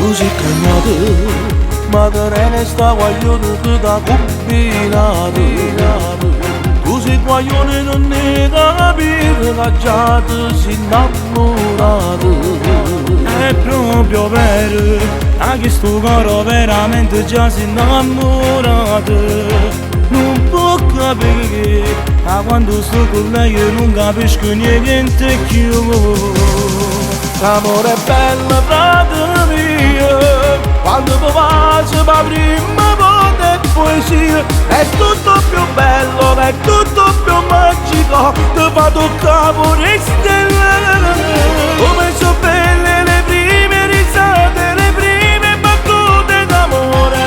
Tu sei cagnato, ma te ne sta guaglione che t'ha combinato. Tu sei guaglione non ne capire che già ti sei innamorato. È proprio vero, anche sto coro veramente già si è innamorato. Non può capire, ma quando sto con lei io non capisco niente più. L'amore è bello, frate mio, quando tu passi per prima volta è poesia. È tutto più bello, è tutto più magico, ti fa toccare pure stelle. Come sono belle le prime risate, le prime battute d'amore.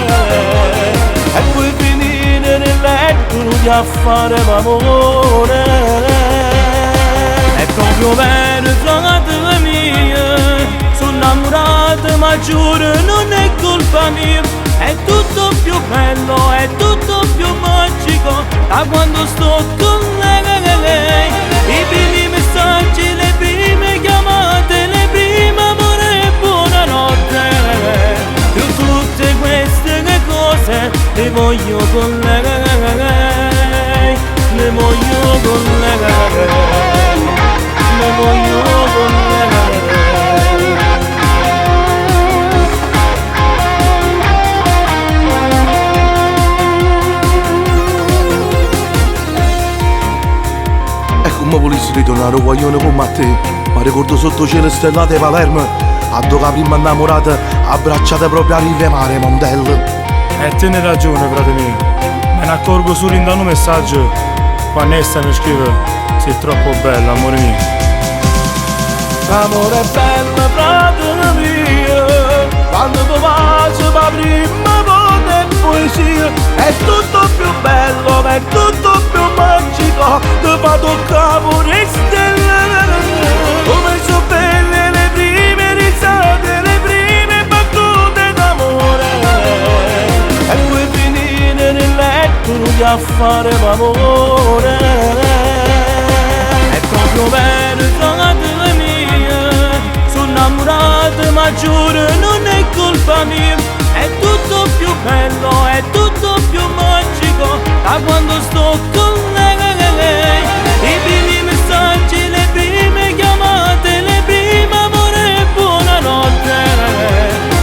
E poi finire nel letto di a fare l'amore. È proprio vero, frate mia, sono innamorato ma giuro non è colpa mia. È tutto più bello, è tutto più magico da quando sto con lei. I primi messaggi, le prime chiamate, le prime amore e buonanotte. Io tutte queste cose le voglio con lei, le voglio con lei, le voglio con lei. Come volessi ritornare guaglione come a te, ma ricordo sotto cielo stellate Palermo, a dove la prima innamorata abbracciata proprio a rive mare Mondello. E te ne ragione, frate mio, me ne accorgo solo in un messaggio quando essa mi scrive sei troppo bella, amore mio. L'amore è bello, frate mio, quando tu passi per prima volta è poesia. È tutto più bello, è tutto più magico, ti fa toccare pure stelle. Come sono belle le prime risate, le prime battute d'amore. E poi finire nel letto di a fare l'amore. È proprio vero, frate mia, sono innamorato ma giuro non è colpa mia. È tutto più bello, è tutto più magico da quando sto con lei. I primi messaggi, le prime chiamate, le prime amore e buonanotte.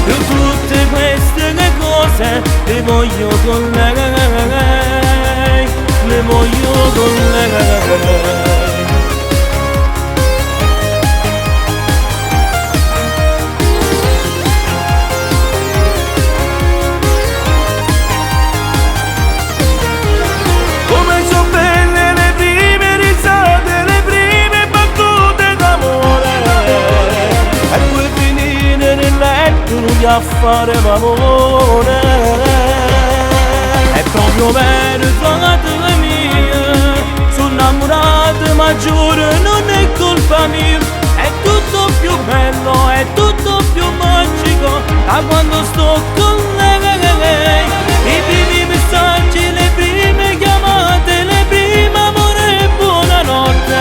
Io tutte queste cose le voglio con lei, le voglio con lei. A fare l'amore. È proprio vero, frate mia, sono innamorato ma giuro non è colpa mia. È tutto più bello, è tutto più magico da quando sto con lei. I primi messaggi, le prime chiamate, le prime amore e buonanotte.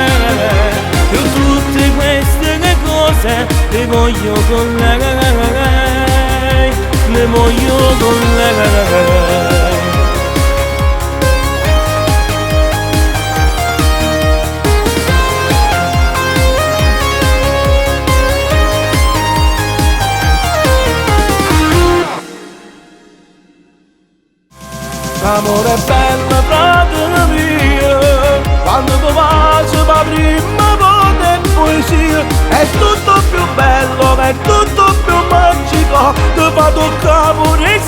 Io tutte queste cose le voglio con lei, le voglio con lei. L'amore è bello, frate mio, quando tu passi per prima volta è poesia. È tutto più bello, è tutto più magico, ti fa toccare pure